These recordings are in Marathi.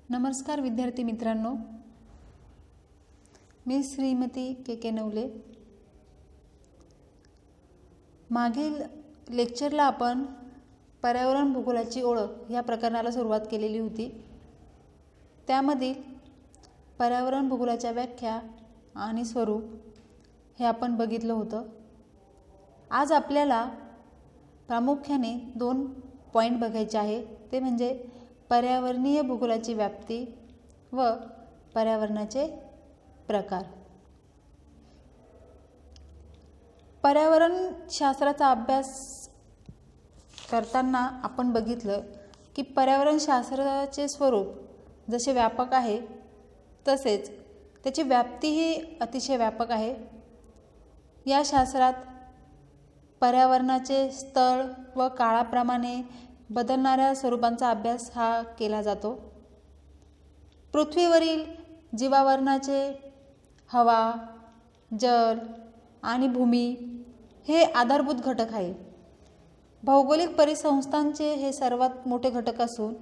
नमस्कार विद्यार्थी मित्रांनो, मी श्रीमती के नवले। मागील लेक्चरला आपण पर्यावरण भूगोलाची ओळख या प्रकरणाला सुरुवात केलेली होती। त्यामधील पर्यावरण भूगोलाच्या व्याख्या आणि स्वरूप हे आपण बघितलं होतं। आज आपल्याला प्रामुख्याने 2 पॉइंट बघायचे आहे, ते म्हणजे पर्यावरणीय भूगोलाची व्याप्ती व पर्यावरणाचे प्रकार। पर्यावरण शास्त्राचा अभ्यास करताना आपण बघितलं की पर्यावरण शास्त्राचे स्वरूप जसे व्यापक आहे तसेच त्याची व्याप्तीही अतिशय व्यापक आहे। या शास्त्रात पर्यावरणाचे स्थळ व काळाप्रमाणे बदलणाऱ्या स्वरूपांचा अभ्यास हा केला जातो। पृथ्वीवरील जीवावरणाचे हवा, जल आणि भूमी हे आधारभूत घटक आहे। भौगोलिक परिसंस्थांचे हे सर्वात मोठे घटक असून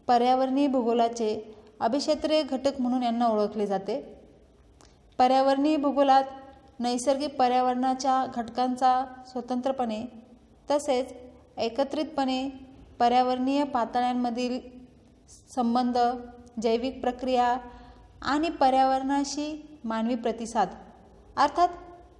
पर्यावरणीय भूगोलाचे अभिक्षेत्रीय घटक म्हणून यांना ओळखले जाते। पर्यावरणीय भूगोलात नैसर्गिक पर्यावरणाच्या घटकांचा स्वतंत्रपणे तसेच एकत्रितपणे पर्यावरणीय पातळ्यांमधील संबंध, जैविक प्रक्रिया आणि पर्यावरणाशी मानवी प्रतिसाद अर्थात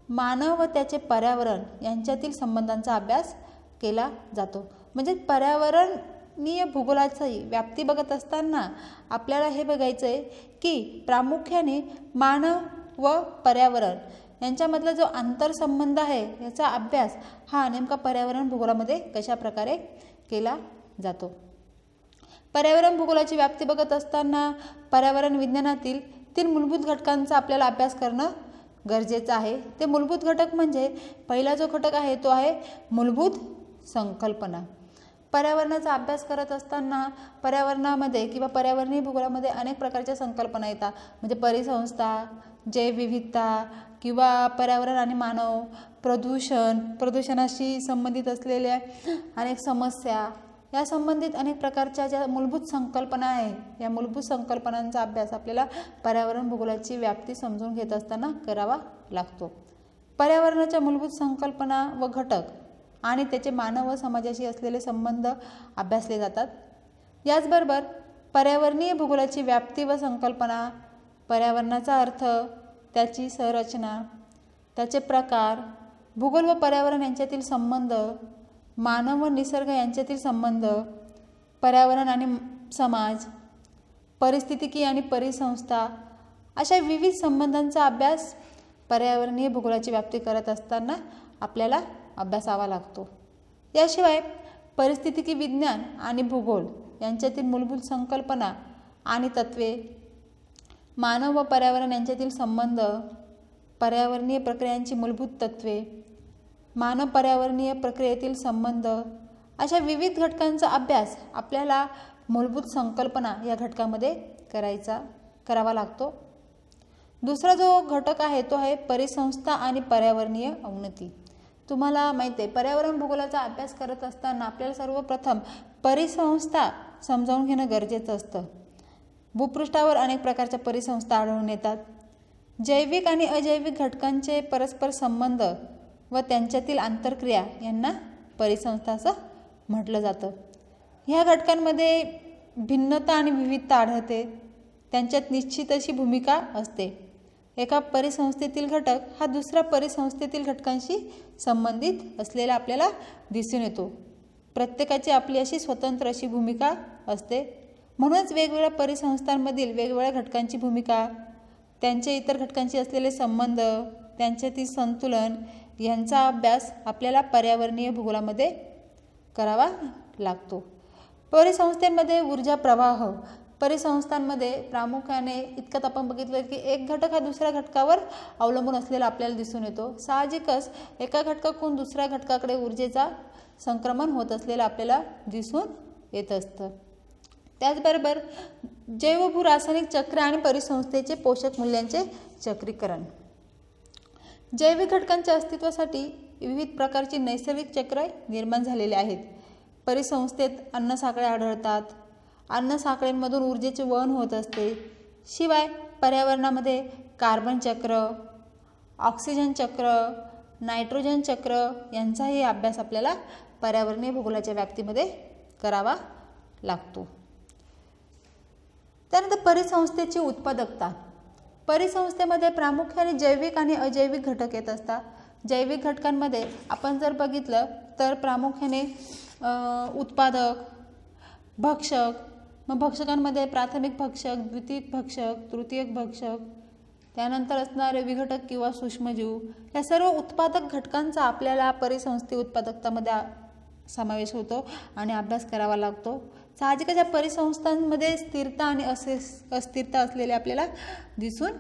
मानव व त्याचे पर्यावरण यांच्यातील संबंधांचा अभ्यास केला जातो। म्हणजे पर्यावरणीय भूगोलाची व्याप्ती बघत असताना आपल्याला हे बघायचं आहे की प्रामुख्याने मानव व पर्यावरण यांच्यामधला जो आंतरसंबंध आहे याचा अभ्यास हा नेमका पर्यावरण भूगोलामध्ये कशा प्रकारे केला जातो। पर्यावरण भूगोलाची व्याप्ती बघत असताना पर्यावरण विज्ञानातील 3 मूलभूत घटकांचा आपल्याला अभ्यास करणं गरजेचं आहे। ते मूलभूत घटक म्हणजे पहिला जो घटक आहे तो आहे मूलभूत संकल्पना। पर्यावरणाचा अभ्यास करत असताना पर्यावरणामध्ये किंवा पर्यावरणीय भूगोलामध्ये अनेक प्रकारच्या संकल्पना येतात, म्हणजे परिसंस्था, जैवविविधता किंवा पर्यावरण आणि मानव, प्रदूषणाशी संबंधित असलेल्या अनेक समस्या, या संबंधित अनेक प्रकारच्या ज्या मूलभूत संकल्पना आहे या मूलभूत संकल्पनांचा अभ्यास आपल्याला पर्यावरण भूगोलाची व्याप्ती समजून घेत असताना करावा लागतो। पर्यावरणाच्या मूलभूत संकल्पना व घटक आणि त्याचे मानव व समाजाशी असलेले संबंध अभ्यासले जातात। याचबरोबर पर्यावरणीय भूगोलाची व्याप्ती व संकल्पना, पर्यावरणाचा अर्थ, त्याची संरचना, त्याचे प्रकार, भूगोल व पर्यावरण यांच्यातील संबंध, मानव व निसर्ग यांच्यातील संबंध, पर्यावरण आणि समाज, परिस्थितिकी आणि परिसंस्था अशा विविध संबंधांचा अभ्यास पर्यावरणीय भूगोलाची व्याप्ती करत असताना आपल्याला अभ्यासावा लागतो। याशिवाय परिस्थितिकी विज्ञान आणि भूगोल यांच्यातील मूलभूत संकल्पना आणि तत्त्वे, मानव व पर्यावरण यांच्यातील संबंध, पर्यावरणीय प्रक्रियांची मूलभूत तत्त्वे, मानव पर्यावरणीय प्रक्रियेतील संबंध अशा विविध घटकांचा अभ्यास आपल्याला मूलभूत संकल्पना या घटकामध्ये करावा लागतो। दुसरा जो घटक आहे तो आहे परिसंस्था आणि पर्यावरणीय अवनती। तुम्हाला माहिती आहे पर्यावरण भूगोलाचा अभ्यास करत असताना आपल्याला सर्वप्रथम परिसंस्था समजावून घेणं गरजेचं असतं। भूपृष्ठावर अनेक प्रकारच्या परिसंस्था आढळून येतात। जैविक आणि अजैविक घटकांचे परस्पर संबंध व त्यांच्यातील आंतरक्रिया यांना परिसंस्था असं म्हटलं जातं। ह्या घटकांमध्ये भिन्नता आणि विविधता आढळते, त्यांच्यात निश्चित अशी भूमिका असते। एका परिसंस्थेतील घटक हा दुसऱ्या परिसंस्थेतील घटकांशी संबंधित असलेला आपल्याला दिसून येतो। प्रत्येकाची आपली अशी स्वतंत्र अशी भूमिका असते। म्हणूनच वेगवेगळ्या परिसंस्थांमधील वेगवेगळ्या घटकांची भूमिका, त्यांचे इतर घटकांशी असलेले संबंध, त्यांच्यातील संतुलन यांचा अभ्यास आपल्याला पर्यावरणीय भूगोलामध्ये करावा लागतो। परिसंस्थांमध्ये ऊर्जा प्रवाह, परिसंस्थांमध्ये प्रामुख्याने इतकं आपण बघितलं की एक घटक हा दुसऱ्या घटकावर अवलंबून असलेला आपल्याला दिसून येतो। साहजिकच एका घटकाकडून दुसऱ्या घटकाकडे ऊर्जेचा संक्रमण होत असलेलं आपल्याला दिसून येत असतं। त्याचबरोबर जैवभूरासायनिक चक्र आणि परिसंस्थेचे पोषक मूल्यांचे चक्रीकरण। जैविक घटकांच्या अस्तित्वासाठी विविध प्रकारची नैसर्गिक चक्र निर्माण झालेले आहेत। परिसंस्थेत अन्नसाखळ्या आढळतात। अन्न साखळींमधून ऊर्जेचे वहन होत असते. शिवाय पर्यावरणामध्ये कार्बन चक्र, ऑक्सिजन चक्र, नायट्रोजन चक्र यांचाही अभ्यास आपल्याला पर्यावरणीय भूगोलाच्या व्याप्तीमध्ये करावा लागतो. त्यानंतर परिसंस्थेची उत्पादकता. परिसंस्थेमध्ये प्रामुख्याने जैविक आणि अजैविक घटक येत असतात. जैविक घटकांमध्ये आपण जर बघितलं तर प्रामुख्याने उत्पादक, भक्षक, मग भक्षकांमध्ये प्राथमिक भक्षक, द्वितीयक भक्षक, तृतीयक भक्षक, त्यानंतर असणारे विघटक किंवा सूक्ष्मजीव, या सर्व उत्पादक घटकांचा आपल्याला परिसंस्थेय उत्पादकतामध्ये समावेश होतो आणि अभ्यास करावा लागतो. साहजिकच या परिसंस्थांमध्ये स्थिरता आणि अस्थिरता असलेले आपल्याला दिसून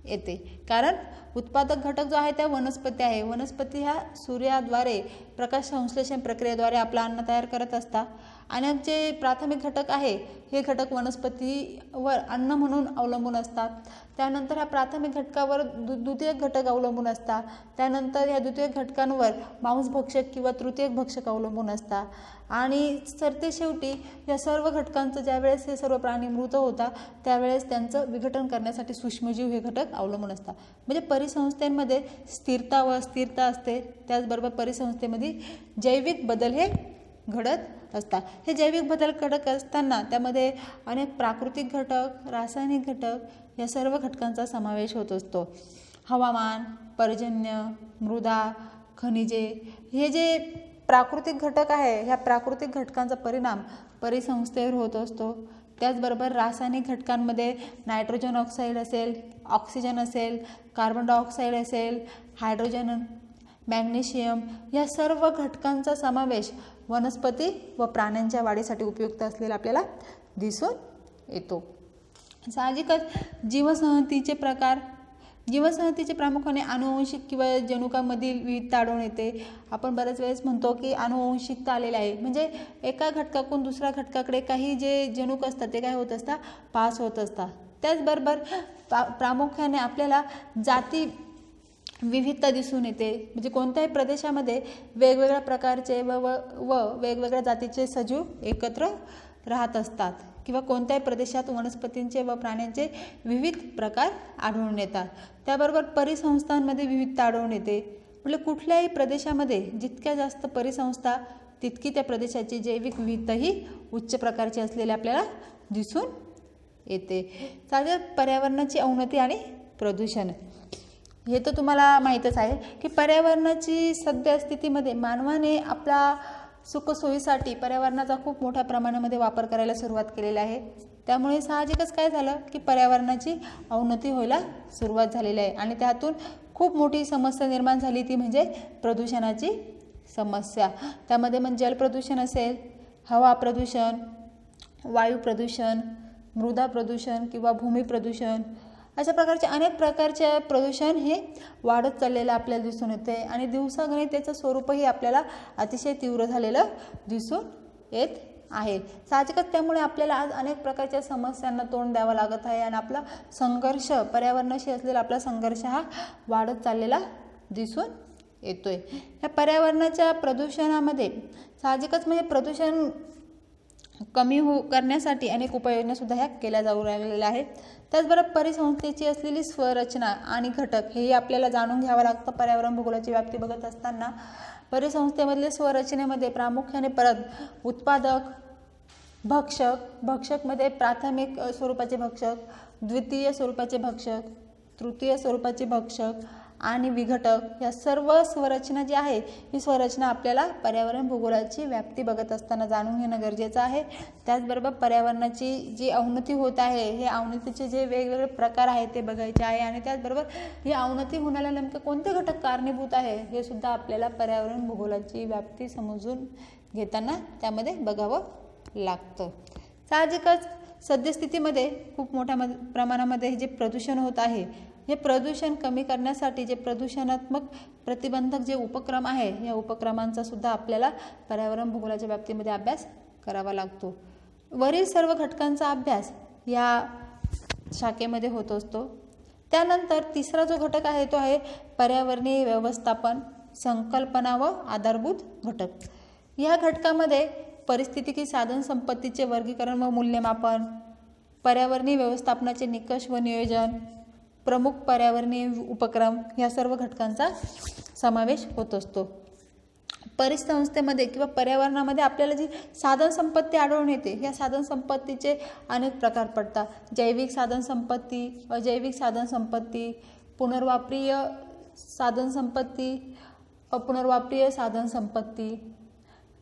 येते. कारण उत्पादक घटक जो आहे त्या वनस्पती आहे. वनस्पती ह्या सूर्याद्वारे प्रकाश संश्लेषण प्रक्रियेद्वारे आपलं अन्न तयार करत असतात. आणि जे प्राथमिक घटक आहे हे घटक वनस्पतीवर अन्न म्हणून अवलंबून असतात. त्यानंतर ह्या प्राथमिक घटकावर द्वितीयक घटक अवलंबून असतात. त्यानंतर ह्या द्वितीयक घटकांवर मांसभक्षक किंवा तृतीयक भक्षक अवलंबून असतात. आणि सरतेशेवटी या सर्व घटकांचं ज्यावेळेस हे सर्व प्राणी मृत होतात त्यावेळेस त्यांचं विघटन करण्यासाठी सूक्ष्मजीव हे घटक अवलंबून असतात. म्हणजे परिसंस्थेमध्ये स्थिरता व अस्थिरता असते. त्याचबरोबर परिसंस्थेमध्ये जैविक बदल हे घडत असतात. हे जैविक बदल घडत असताना त्यामध्ये अनेक प्राकृतिक घटक, रासायनिक घटक या सर्व घटकांचा समावेश होत असतो. हवामान, पर्जन्य, मृदा, खनिजे हे जे प्राकृतिक घटक आहे ह्या प्राकृतिक घटकांचा परिणाम परिसंस्थेवर होत असतो. त्याचबरोबर रासायनिक घटकांमध्ये नायट्रोजन ऑक्साईड असेल, ऑक्सिजन असेल, कार्बन डायऑक्साईड असेल, हायड्रोजन, मॅग्नेशियम या सर्व घटकांचा समावेश वनस्पती व प्राण्यांच्या वाढीसाठी उपयुक्त असलेला आपल्याला दिसून येतो. साहजिकच जीवसंहतीचे प्रकार. जीवसंहतीचे प्रामुख्याने अनुवंशिक किंवा जनुकामधील विविधता आढळून येते. आपण बऱ्याच वेळेस म्हणतो की अनुवंशिकता आलेली आहे, म्हणजे एका घटकाकडून दुसऱ्या घटकाकडे काही जे जनुक असतात ते काय होत असतात, पास होत असतात. त्याचबरोबर प्रामुख्याने आपल्याला जाती विविधता दिसून येते. म्हणजे कोणत्याही प्रदेशामध्ये वेगवेगळ्या प्रकारचे व वेगवेगळ्या जातीचे सजीव एकत्र राहत असतात किंवा कोणत्याही प्रदेशात वनस्पतींचे व प्राण्यांचे विविध प्रकार आढळून येतात. त्याबरोबर परिसंस्थांमध्ये विविधता आढळून येते. म्हणजे कुठल्याही प्रदेशामध्ये जितक्या जास्त परिसंस्था तितकी त्या प्रदेशाची जैविक विविधता ही उच्च प्रकारची असलेली आपल्याला दिसून येते. साधारण पर्यावरणाची अवनती आणि प्रदूषण. हे तर तुम्हाला माहीतच आहे की पर्यावरणाची सद्यस्थितीमध्ये मानवाने आपला सुखसोयीसाठी पर्यावरणाचा खूप मोठ्या प्रमाणामध्ये वापर करायला सुरुवात केलेली आहे. त्यामुळे साहजिकच काय झालं की पर्यावरणाची अवनती व्हायला सुरुवात झालेली आहे आणि त्यातून खूप मोठी समस्या निर्माण झाली, ती म्हणजे प्रदूषणाची समस्या. त्यामध्ये म्हणजे जलप्रदूषण असेल, हवा प्रदूषण, वायू प्रदूषण, मृदा प्रदूषण किंवा भूमी प्रदूषण, अशा प्रकारचे अनेक प्रकारचे प्रदूषण हे वाढत चाललेलं आपल्याला दिसून येते आणि दिवसागणिक त्याचं स्वरूपही आपल्याला अतिशय तीव्र झालेलं दिसून येत आहे. साहजिकच त्यामुळे आपल्याला आज अनेक प्रकारच्या समस्यांना तोंड द्यावं लागत आहे आणि आपला संघर्ष, पर्यावरणाशी असलेला आपला संघर्ष हा वाढत चाललेला दिसून येतोय. या पर्यावरणाच्या प्रदूषणामध्ये साहजिकच म्हणजे प्रदूषण कमी करण्यासाठी अनेक उपाययोजनासुद्धा ह्या केल्या जाऊ लागलेल्या आहेत. त्याचबरोबर परिसंस्थेची असलेली स्वरचना आणि घटक हेही आपल्याला जाणून घ्यावं लागतं. पर्यावरण भूगोलाची व्याप्ती बघत असताना परिसंस्थेमधले स्वरचनेमध्ये प्रामुख्याने परत उत्पादक, भक्षकमध्ये प्राथमिक स्वरूपाचे भक्षक, द्वितीय स्वरूपाचे भक्षक, तृतीय स्वरूपाचे भक्षक आणि विघटक या सर्व स्वरचना जी आहे ही स्वरचना आपल्याला पर्यावरण भूगोलाची व्याप्ती बघत असताना जाणून घेणं गरजेचं आहे. त्याचबरोबर पर्यावरणाची जी अवनती होत आहे हे अवनतीचे जे वेगवेगळे प्रकार आहेत ते बघायचे आहे आणि त्याचबरोबर ही अवनती होण्याला नेमके कोणते घटक कारणीभूत आहे हे सुद्धा आपल्याला पर्यावरण भूगोलाची व्याप्ती समजून घेताना त्यामध्ये बघावं लागतं. साहजिकच सद्यस्थितीमध्ये खूप मोठ्या प्रमाणामध्ये जे प्रदूषण होत आहे हे प्रदूषण कमी करण्यासाठी जे प्रदूषणात्मक प्रतिबंधक जे उपक्रम आहे या उपक्रमांचा सुद्धा आपल्याला पर्यावरण भूगोलाच्या व्याप्तीमध्ये अभ्यास करावा लागतो. वरील सर्व घटकांचा अभ्यास या शाखेमध्ये होत असतो. त्यानंतर तिसरा जो घटक आहे तो आहे पर्यावरणीय व्यवस्थापन, संकल्पना व आधारभूत घटक. या घटकामध्ये परिस्थितिकी साधन संपत्तीचे वर्गीकरण व मूल्यमापन, पर्यावरणीय व्यवस्थापनाचे निकष व नियोजन, प्रमुख पर्यावरणीय उपक्रम या सर्व घटकांचा समावेश होत असतो. परिसंस्थेमध्ये किंवा पर्यावरणामध्ये आपल्याला जी साधन संपत्ती आढळून येते, या साधन संपत्तीचे अनेक प्रकार पडतात. जैविक साधन संपत्ती, अजैविक साधन संपत्ती, पुनर्वापरीय साधन संपत्ती, अपुनर्वापरीय साधन संपत्ती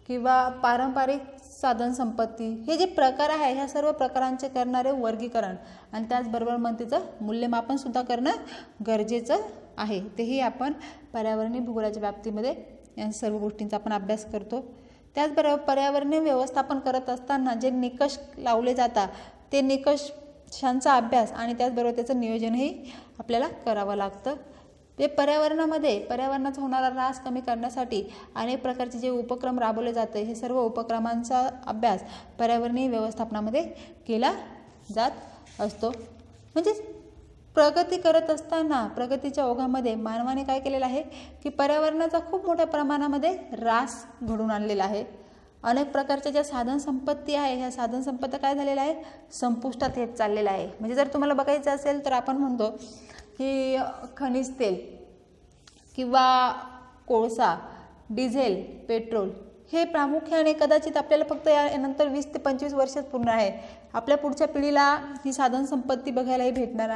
किंवा पारंपरिक साधन संपत्ती. हे जे प्रकार आहे ह्या सर्व प्रकारांचे करणारे वर्गीकरण आणि त्याचबरोबर मग तिचं मूल्यमापन सुद्धा करणं गरजेचं आहे. तेही आपण पर्यावरणीय भूगोलाच्या व्याप्तीमध्ये या सर्व गोष्टींचा आपण अभ्यास करतो. त्याचबरोबर पर्यावरणीय व्यवस्थापन करत असताना जे निकष लावले जातात ते निकषांचा अभ्यास आणि त्याचबरोबर त्याचं नियोजनही आपल्याला करावं लागतं. ते पर्यावरणाचा होणारा ऱ्हास कमी करण्यासाठी अनेक प्रकारचे जे उपक्रम राबवले जाते, हे सर्व उपक्रमांचा अभ्यास पर्यावरणीय व्यवस्थापनामध्ये केला जात असतो. म्हणजे प्रगती करत असताना प्रगतीच्या ओघामध्ये मानवाने काय केलेलं आहे की पर्यावरणाचा खूप मोठ्या प्रमाणामध्ये ऱ्हास घडवून आणलेला आहे. अनेक प्रकारच्या ज्या साधन संपत्ती आहे ह्या साधन संपत्ती काय झालेलं आहे, संपुष्टात येत चाललेलं आहे. म्हणजे जर तुम्हाला बघायचं असेल तर आपण म्हणतो की खनिज तेल किंवा कोळसा, डिझेल, पेट्रोल हे प्रामुख्याने कदाचित आपल्याला फक्त यानंतर 20 ते 25 वर्षात पूर्ण आहे. आपल्या पुढच्या पिढीला ही साधन संपत्ती बघायलाही भेटणार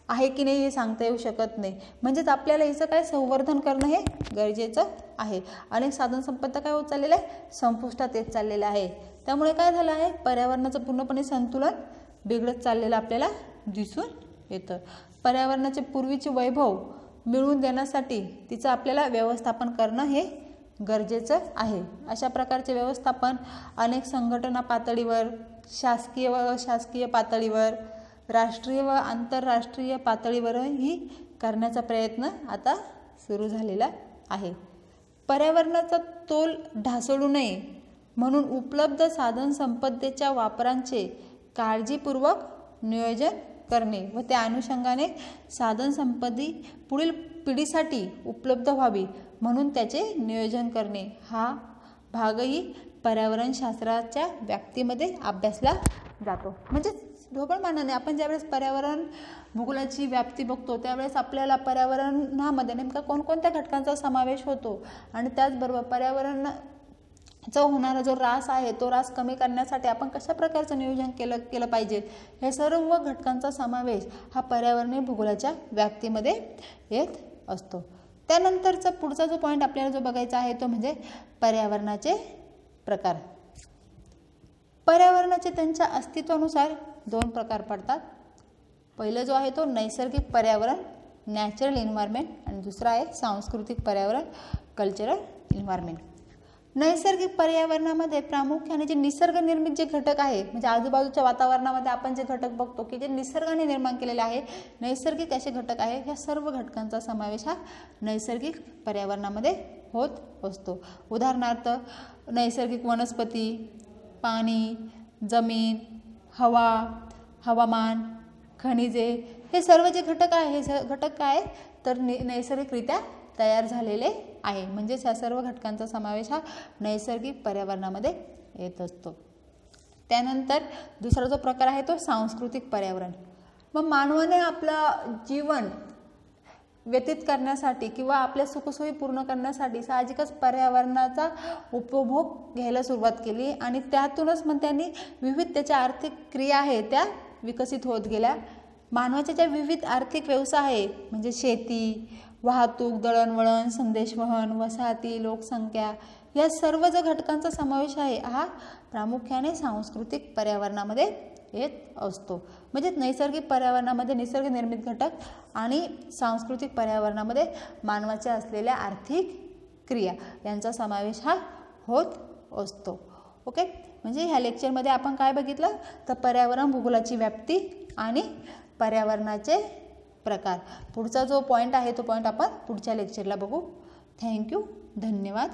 आहे की नाही हे सांगता येऊ शकत नाही. म्हणजेच आपल्याला हिचं काय संवर्धन करणं हे गरजेचं आहे. अनेक साधन संपत्ती काय होत चाललेलं आहे, संपुष्टात येत चाललेलं आहे. त्यामुळे काय झालं आहे, पर्यावरणाचं पूर्णपणे संतुलन बिघडत चाललेलं आपल्याला दिसून येतं. पर्यावरणाचे पूर्वीचे वैभव मिळवून देण्यासाठी तिचं आपल्याला व्यवस्थापन करणं हे गरजेचं आहे. अशा प्रकारचे व्यवस्थापन अनेक संघटना पातळीवर, शासकीय व अशासकीय पातळीवर, राष्ट्रीय व आंतरराष्ट्रीय पातळीवरही करण्याचा प्रयत्न आता सुरू झालेला आहे. पर्यावरणाचा तोल ढासळू नये म्हणून उपलब्ध साधन संपत्तीच्या वापरांचे काळजीपूर्वक नियोजन करणे व त्या अनुषंगाने साधन संपत्ती पुढील पिढीसाठी उपलब्ध व्हावी म्हणून त्याचे नियोजन करणे हा भागही पर्यावरणशास्त्राच्या व्याप्तीमध्ये अभ्यासला जातो. म्हणजे ढोबळमानाने आपण ज्यावेळेस पर्यावरण भूगोलाची व्याप्ती बघतो त्यावेळेस आपल्याला पर्यावरणामध्ये नेमका कोणकोणत्या घटकांचा समावेश होतो आणि त्याचबरोबर पर्यावरणाचा होणारा जो ऱ्हास आहे तो ऱ्हास कमी करण्यासाठी आपण कशा प्रकारचं नियोजन केलं पाहिजे, हे सर्व घटकांचा समावेश हा पर्यावरणीय भूगोलाच्या व्याप्तीमध्ये येत असतो. त्यानंतरचा पुढचा जो पॉईंट आपल्याला जो बघायचा आहे तो म्हणजे पर्यावरणाचे प्रकार. पर्यावरणाचे त्यांच्या अस्तित्वानुसार 2 प्रकार पडतात. पहिलं जो आहे तो नैसर्गिक पर्यावरण, नॅचरल एन्व्हायरमेंट, आणि दुसरा आहे सांस्कृतिक पर्यावरण, कल्चरल एन्व्हायरमेंट. नैसर्गिक पर्यावरणामध्ये प्रामुख्याने जे निसर्ग निर्मित जे घटक आहे, म्हणजे आजूबाजूच्या वातावरणामध्ये आपण जे घटक बघतो की जे निसर्गाने निर्माण केलेले आहे, नैसर्गिक असे घटक आहे, ह्या सर्व घटकांचा समावेश हा नैसर्गिक पर्यावरणामध्ये होत असतो. उदाहरणार्थ नैसर्गिक वनस्पती, पाणी, जमीन, हवा, हवामान, खनिजे, हे सर्व जे घटक आहे हे घटक काय तर नैसर्गिकरित्या तयार झालेले आहे. म्हणजेच ह्या सर्व घटकांचा समावेश हा नैसर्गिक पर्यावरणामध्ये येत असतो. त्यानंतर दुसरा जो प्रकार आहे तो सांस्कृतिक पर्यावरण. मग मानवाने आपलं जीवन व्यतीत करण्यासाठी किंवा आपल्या सुखसोयी पूर्ण करण्यासाठी साहजिकच पर्यावरणाचा उपभोग घ्यायला सुरुवात केली आणि त्यातूनच मग त्यांनी विविध त्याच्या आर्थिक क्रिया आहे त्या विकसित होत गेल्या. मानवाच्या ज्या विविध आर्थिक व्यवसाय आहे म्हणजे शेती, वाहतूक, दळणवळण, संदेशवहन, वसाहती, लोकसंख्या, या सर्व ज्या घटकांचा समावेश आहे हा प्रामुख्याने सांस्कृतिक पर्यावरणामध्ये येत असतो. म्हणजे नैसर्गिक पर्यावरणामध्ये निसर्ग निर्मित घटक आणि सांस्कृतिक पर्यावरणामध्ये मानवाच्या असलेल्या आर्थिक क्रिया यांचा समावेश हा होत असतो. ओके, म्हणजे ह्या लेक्चरमध्ये आपण काय बघितलं तर पर्यावरण भूगोलाची व्याप्ती आणि पर्यावरणाचे प्रकार. पुढचा जो पॉईंट आहे तो पॉईंट आपण पुढच्या लेक्चरला बघू. थँक्यू, धन्यवाद.